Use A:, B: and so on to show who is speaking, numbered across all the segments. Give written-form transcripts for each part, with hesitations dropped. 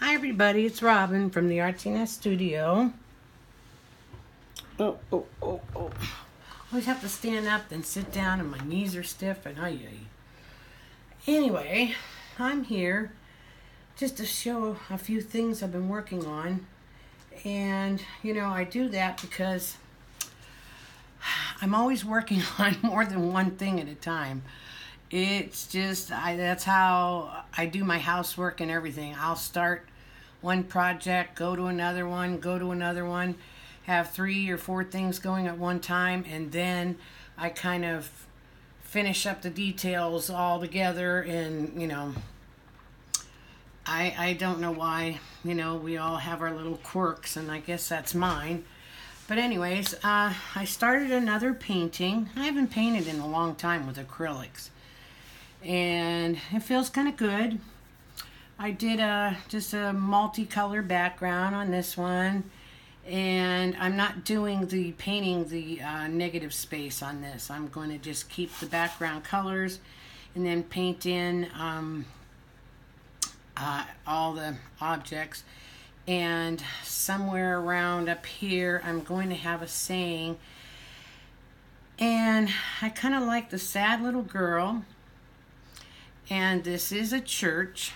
A: Hi everybody, it's Robin from the Artsy Studio. Always have to stand up, then sit down, and my knees are stiff, and Anyway, I'm here just to show a few things I've been working on. And, I do that because I'm always working on more than one thing at a time. It's just, that's how I do my housework and everything. I'll start one project, go to another one, have 3 or 4 things going at one time, and then I kind of finish up the details all together. And I don't know why, we all have our little quirks, and I guess that's mine. But anyways, I started another painting. I haven't painted in a long time with acrylics, and it feels kind of good. I did just a multicolor background on this one, and I'm not doing painting the negative space on this. I'm going to just keep the background colors and then paint in all the objects. And somewhere around up here I'm going to have a saying, and I kind of like the sad little girl, and this is a church.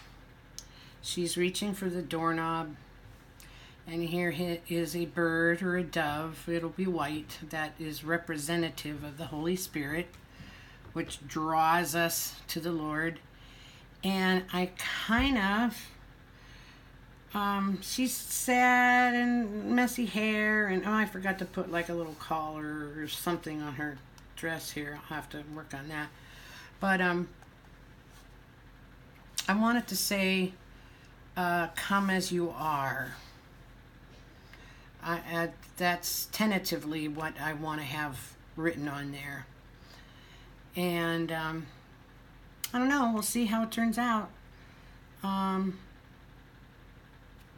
A: She's reaching for the doorknob, and here is a bird or a dove. It'll be white. That is representative of the Holy Spirit, which draws us to the Lord. And I kind of, she's sad and messy hair, and I forgot to put like a little collar or something on her dress here. I'll have to work on that. But I wanted to say, come as you are. That's tentatively what I want to have written on there. And I don't know, we'll see how it turns out.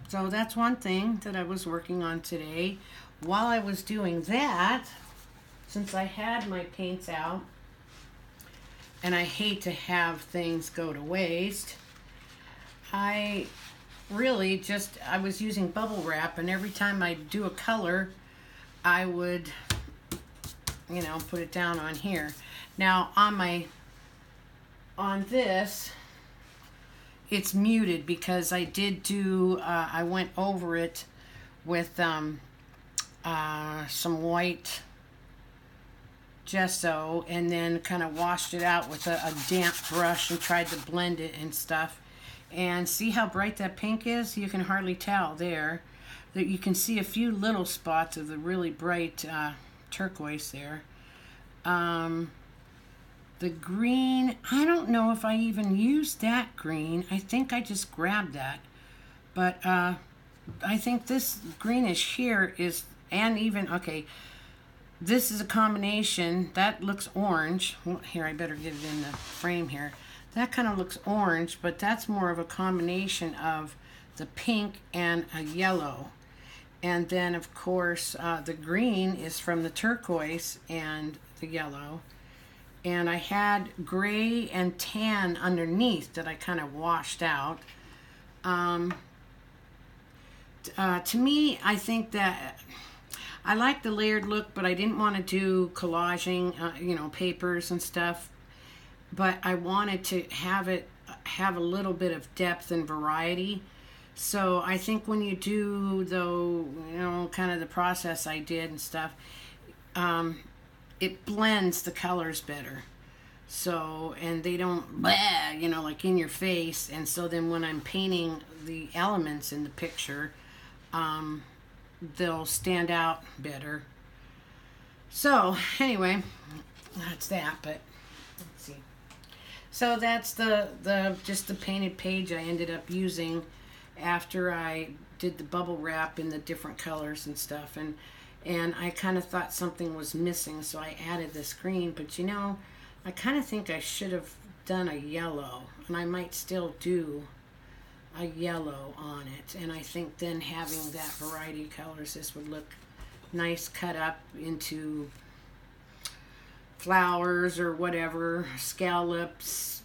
A: So that's one thing that I was working on today. While I was doing that, since I had my paints out, and I hate to have things go to waste, I was using bubble wrap, and every time I do a color, I would, put it down on here. Now, on this, it's muted because I did I went over it with some white gesso, and then kind of washed it out with a damp brush and tried to blend it and stuff. And see how bright that pink is? You can hardly tell there. That you can see a few little spots of the really bright turquoise there. The green, I don't know if I even used that green. I think I just grabbed that. But I think this greenish here is, and even, okay, this is a combination. That looks orange. Well, here, I better get it in the frame here. That kind of looks orange, but that's more of a combination of the pink and a yellow. And then, of course, the green is from the turquoise and the yellow. And I had gray and tan underneath that I kind of washed out. To me, I think that I like the layered look, but I didn't want to do collaging, papers and stuff. But I wanted to have a little bit of depth and variety. So I think when you do, kind of the process I did and stuff, it blends the colors better. So, and they don't, like in your face. And so then when I'm painting the elements in the picture, they'll stand out better. So anyway, that's that, but let's see. So that's just the painted page I ended up using after I did the bubble wrap in the different colors and stuff. And I kind of thought something was missing, so I added this green. But I kind of think I should have done a yellow, and I might still do a yellow on it. And I think then having that variety of colors, this would look nice cut up into flowers or whatever, scallops,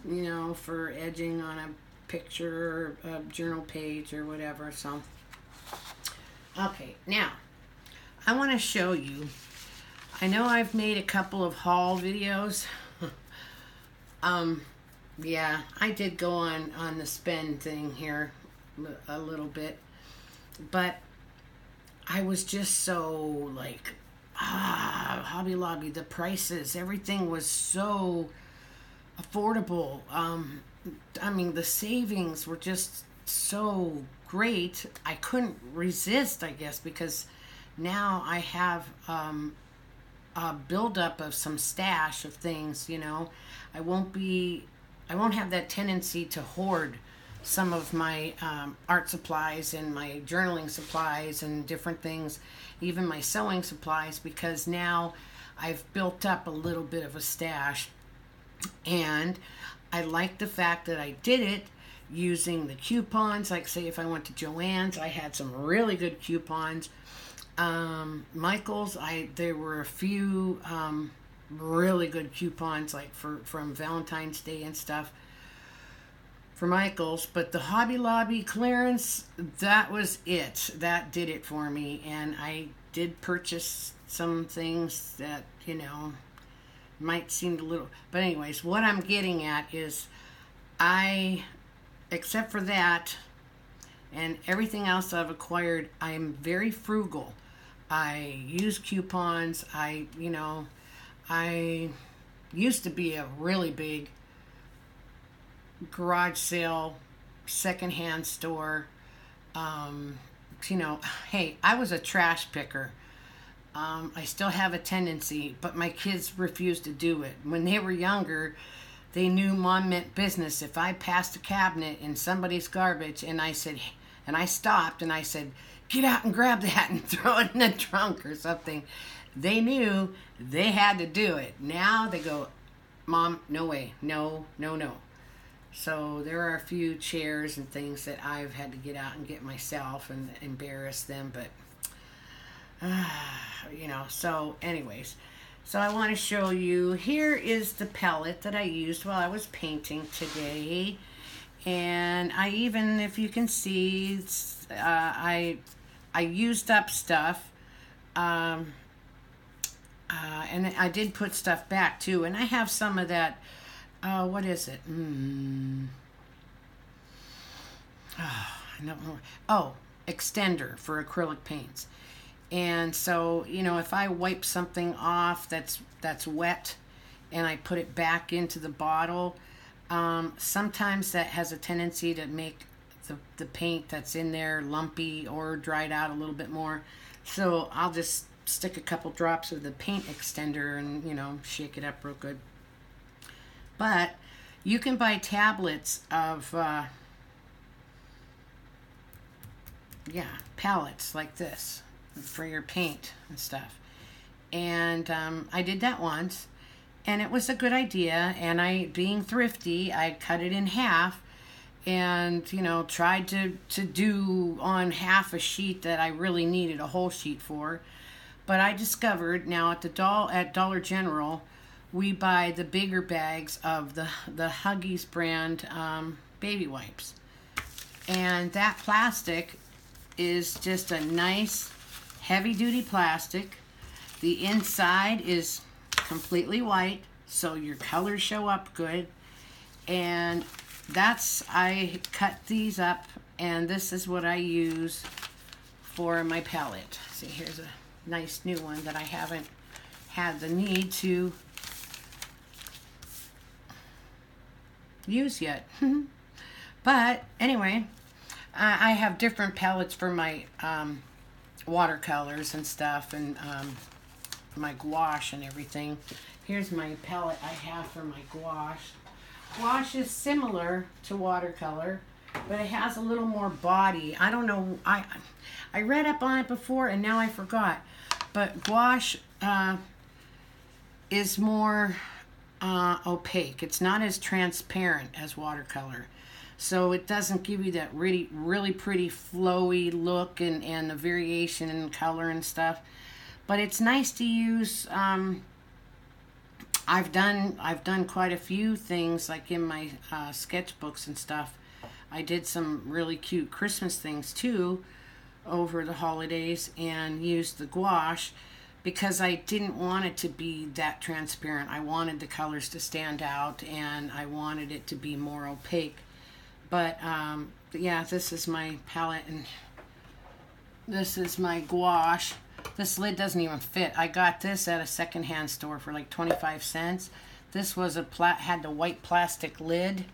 A: for edging on a picture or a journal page or whatever. So, okay, now I want to show you. I know I've made a couple of haul videos. Yeah, I did go on the spend thing here a little bit, but I was just so like, Hobby Lobby, the prices, everything was so affordable. I mean, the savings were just so great. I couldn't resist, I guess, because now I have a buildup of some stash of things, you know. I won't have that tendency to hoard some of my art supplies and my journaling supplies and different things, even my sewing supplies, because now I've built up a little bit of a stash. And I like the fact that I did it using the coupons. Like, say, if I went to Joann's, I had some really good coupons. Michael's, there were a few really good coupons, like from Valentine's Day and stuff for Michael's. But the Hobby Lobby clearance, that was it. That did it for me. And I did purchase some things that, you know, might seem a little, but anyways, what I'm getting at is except for that and everything else I've acquired, I'm very frugal. I use coupons. I used to be a really big garage sale, secondhand store. Hey, I was a trash picker. I still have a tendency, but my kids refused to do it. When they were younger, they knew Mom meant business. If I passed a cabinet in somebody's garbage and I stopped and I said, get out and grab that and throw it in the trunk or something, they knew they had to do it. Now they go, Mom, no way, no. So there are a few chairs and things that I've had to get out and get myself and embarrass them, but so anyways, so I want to show you, here is the palette that I used while I was painting today. And I even, if you can see, I used up stuff, and I did put stuff back too, and I have some of that, what is it? I don't know. Oh, extender for acrylic paints. And so, if I wipe something off that's wet and I put it back into the bottle, sometimes that has a tendency to make the paint that's in there lumpy or dried out a little bit more. So I'll just stick a couple drops of the paint extender and, shake it up real good. But you can buy tablets of, palettes like this for your paint and stuff. And I did that once, and it was a good idea. And being thrifty, I cut it in half and, tried to do on half a sheet that I really needed a whole sheet for. But I discovered now at Dollar General, we buy the bigger bags of the Huggies brand baby wipes. And that plastic is just a nice heavy-duty plastic. The inside is completely white, so your colors show up good. And I cut these up, and this is what I use for my palette. See, here's a nice new one that I haven't had the need to use yet. But anyway, I have different palettes for my watercolors and stuff, and my gouache and everything. Here's my palette I have for my gouache. Gouache is similar to watercolor, but it has a little more body. I don't know, I read up on it before and now I forgot, but gouache is more opaque. It's not as transparent as watercolor, so it doesn't give you that really pretty flowy look and the variation in color and stuff. But it's nice to use. I've done quite a few things, like in my sketchbooks and stuff. I did some really cute Christmas things too over the holidays and used the gouache because I didn't want it to be that transparent. I wanted the colors to stand out and I wanted it to be more opaque. But yeah, this is my palette and this is my gouache. This lid doesn't even fit. I got this at a secondhand store for like 25 cents. This was had the white plastic lid,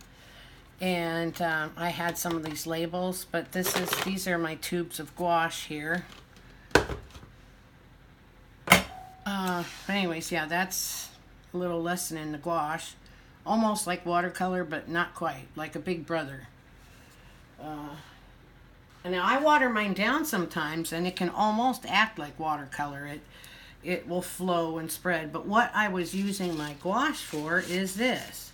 A: and I had some of these labels, but these are my tubes of gouache here. Anyways, yeah, that's a little lesson in the gouache. Almost like watercolor, but not quite, like a big brother. And now I water mine down sometimes, and it can almost act like watercolor. It will flow and spread. But what I was using my gouache for is this.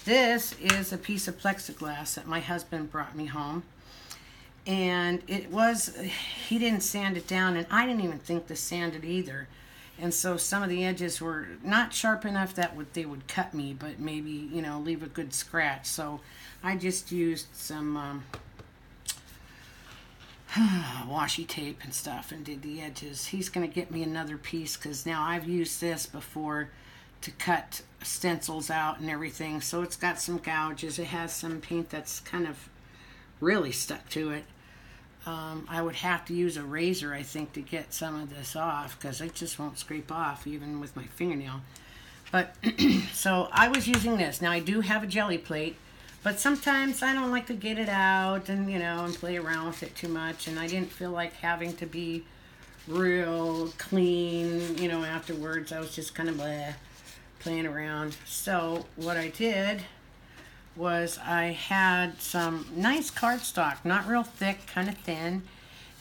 A: This is a piece of plexiglass that my husband brought me home. And he didn't sand it down, and I didn't even think to sand it either. And so some of the edges were not sharp enough that they would cut me, but maybe, leave a good scratch. So I just used some washi tape and stuff and did the edges. He's going to get me another piece because now I've used this before to cut stencils out and everything. So it's got some gouges. It has some paint that's kind of really stuck to it. I would have to use a razor, I think, to get some of this off because it just won't scrape off even with my fingernail. But so I was using this. Now I do have a jelly plate, but sometimes I don't like to get it out and, and play around with it too much. And I didn't feel like having to be real clean, afterwards. I was just kind of playing around. So what I did was I had some nice cardstock, not real thick, kind of thin,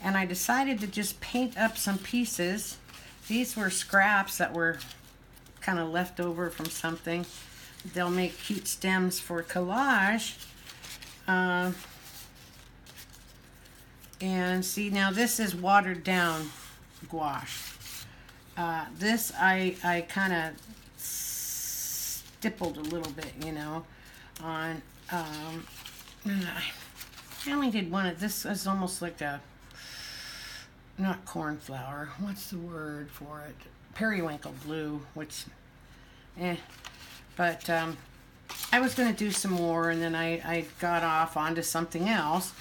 A: and I decided to just paint up some pieces. These were scraps that were kind of left over from something. They'll make cute stems for collage. And see, now this is watered down gouache. This I kind of stippled a little bit, on I only did one of this. Is almost like a, not cornflower, what's the word for it, periwinkle blue, which but I was going to do some more, and then I got off onto something else.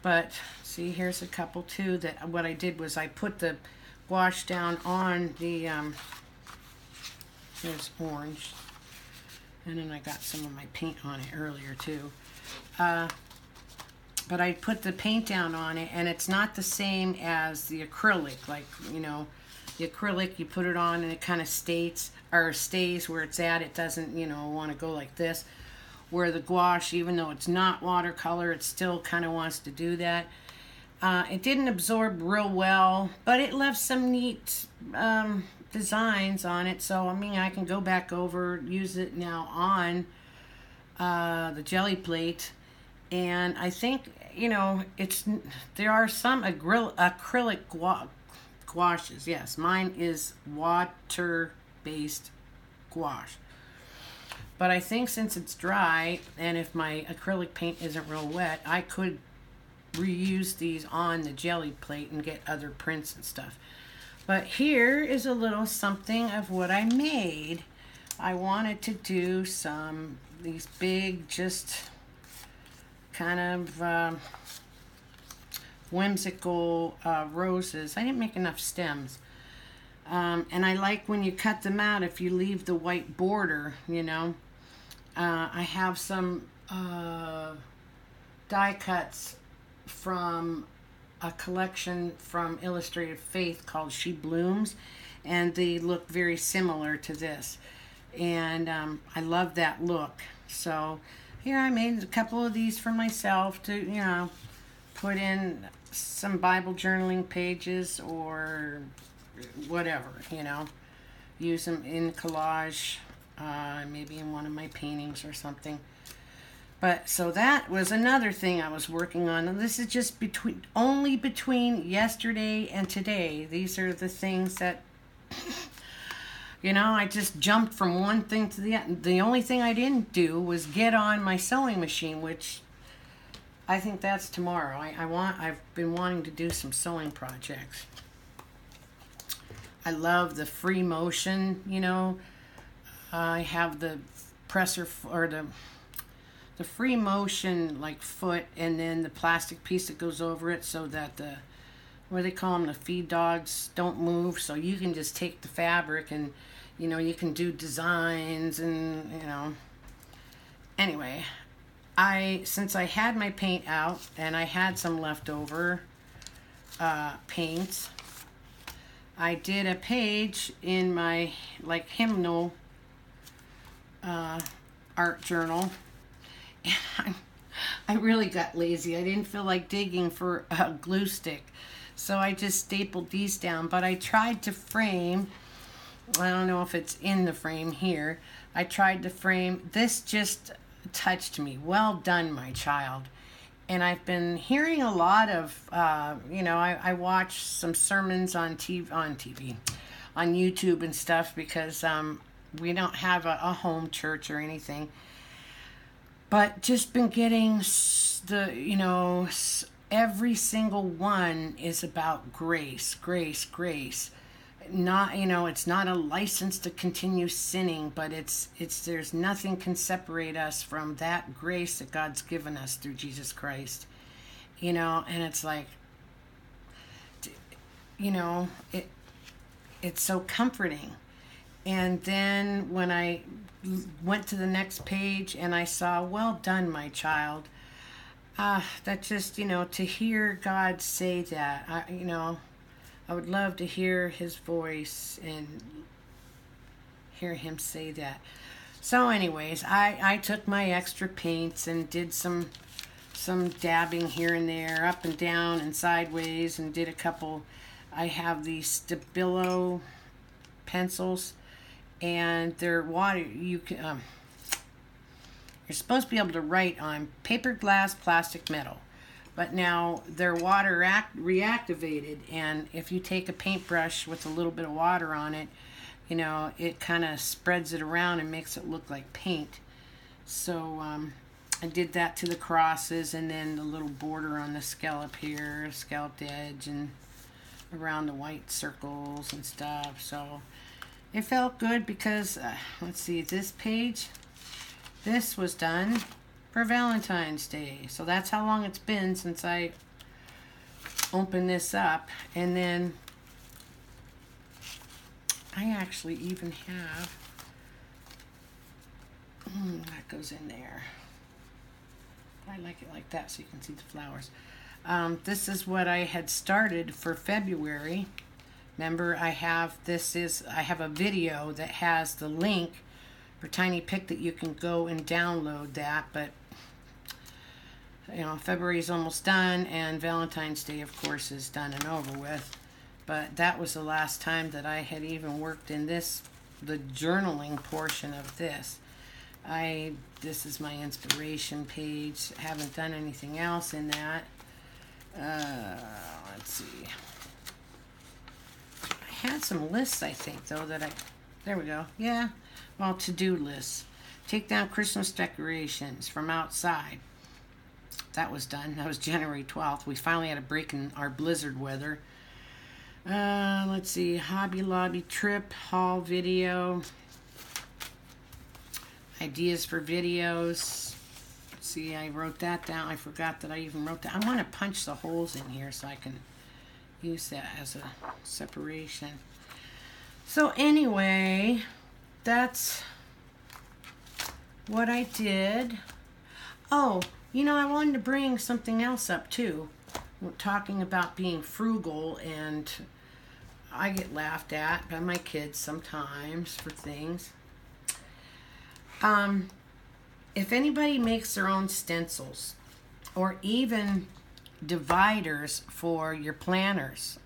A: But see, here's a couple too. That what I did was I put the gouache down on the there's orange. And then I got some of my paint on it earlier too. But I put the paint down on it, and it's not the same as the acrylic. Like, the acrylic, you put it on and it kind of stays where it's at. It doesn't, want to go like this. Where the gouache, even though it's not watercolor, it still kind of wants to do that. It didn't absorb real well, but it left some neat designs on it. So I can go back over, use it now on the jelly plate, and I think there are some acrylic gouaches. Yes, mine is water-based gouache, but I think since it's dry, and if my acrylic paint isn't real wet, I could reuse these on the jelly plate and get other prints and stuff. But here is a little something of what I made. I wanted to do these big, just kind of whimsical roses. I didn't make enough stems. And I like when you cut them out, if you leave the white border, I have some die cuts from a collection from Illustrated Faith called She Blooms, and they look very similar to this, and I love that look. So here I made a couple of these for myself to put in some Bible journaling pages or whatever, use them in collage, maybe in one of my paintings or something. But so that was another thing I was working on. And this is just only between yesterday and today. These are the things that, I just jumped from one thing to the other. The only thing I didn't do was get on my sewing machine, which I think that's tomorrow. I've been wanting to do some sewing projects. I love the free motion, I have the presser or the free motion like foot, and then the plastic piece that goes over it so that the, what do they call them, the feed dogs don't move. So you can just take the fabric and, you can do designs and, Anyway, since I had my paint out and I had some leftover paints, I did a page in my like hymnal art journal. And I really got lazy. I didn't feel like digging for a glue stick, so I just stapled these down. But I tried to frame, I don't know if it's in the frame here, I tried to frame, this just touched me. Well done, my child. And I've been hearing a lot of, I watch some sermons on TV, on YouTube and stuff, because we don't have a home church or anything. But just been getting every single one is about grace, grace, grace. Not, it's not a license to continue sinning, but there's nothing can separate us from that grace that God's given us through Jesus Christ. And it's like, it's so comforting. And then when I went to the next page and I saw, well done, my child, that just, to hear God say that, I would love to hear his voice and hear him say that. So anyways, I took my extra paints and did some dabbing here and there, up and down and sideways, and did a couple. I have these Stabilo pencils, and they're water. You're supposed to be able to write on paper, glass, plastic, metal. But now they're water reactivated, and if you take a paintbrush with a little bit of water on it, it kind of spreads it around and makes it look like paint. So I did that to the crosses, and then the little border on the scallop here, scalloped edge, and around the white circles and stuff. So it felt good because, let's see, this page, this was done for Valentine's Day. So that's how long it's been since I opened this up. And then I actually even have, that goes in there. I like it like that so you can see the flowers. This is what I had started for February. Remember, I have a video that has the link for Tiny Pick that you can go and download that, but February is almost done, and Valentine's Day, of course, is done and over with. But that was the last time that I had even worked in the journaling portion of this. This is my inspiration page. I haven't done anything else in that. Let's see. I had some lists, I think, though, there we go. Yeah. Well, to-do lists. Take down Christmas decorations from outside. That was done. That was January 12th. We finally had a break in our blizzard weather. Let's see. Hobby Lobby trip, haul video. Ideas for videos. Let's see, I wrote that down. I forgot that I even wrote that. I want to punch the holes in here so I can use that as a separation. So anyway, that's what I did. Oh, I wanted to bring something else up too. We're talking about being frugal, and I get laughed at by my kids sometimes for things. If anybody makes their own stencils or even dividers for your planners,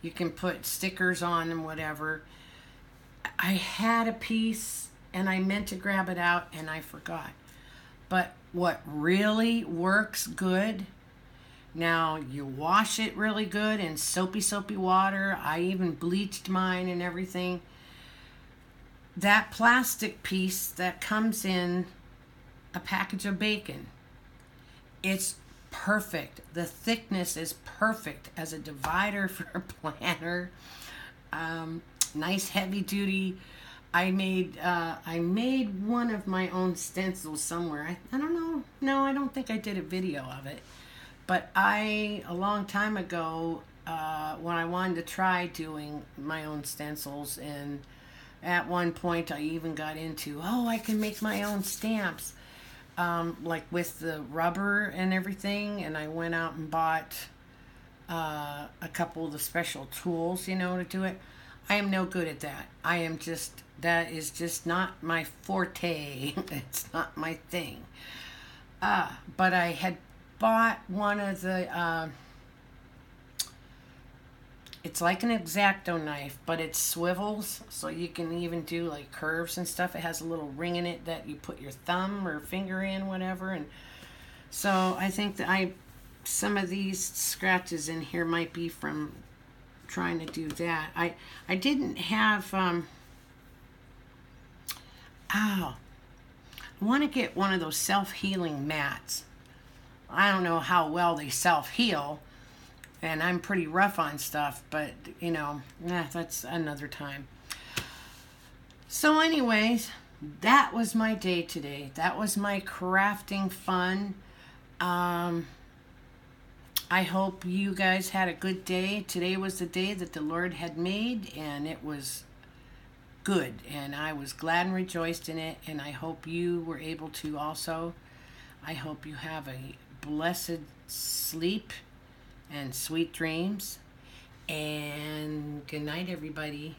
A: you can put stickers on them, whatever. I had a piece and I meant to grab it out and I forgot. But what really works good, now you wash it really good in soapy water. I even bleached mine and everything. That plastic piece that comes in a package of bacon, It's perfect. The thickness is perfect as a divider for a planner. Nice heavy duty. I made one of my own stencils somewhere. I don't know. No, I don't think I did a video of it. But a long time ago, when I wanted to try doing my own stencils, and at one point I even got into, oh, I can make my own stamps, like with the rubber and everything. And I went out and bought a couple of the special tools, to do it. I am no good at that. That is just not my forte. It's not my thing. But I had bought one of the, it's like an X-Acto knife, but it swivels, so you can even do like curves and stuff. It has a little ring in it that you put your thumb or finger in, whatever. And so I think that some of these scratches in here might be from trying to do that. I didn't have, I want to get one of those self-healing mats. I don't know how well they self-heal, and I'm pretty rough on stuff, but, that's another time. So anyways, that was my day today. That was my crafting fun. I hope you guys had a good day. Today was the day that the Lord had made, and it was good, and I was glad and rejoiced in it, and I hope you were able to also. I hope you have a blessed sleep and sweet dreams, and good night, everybody.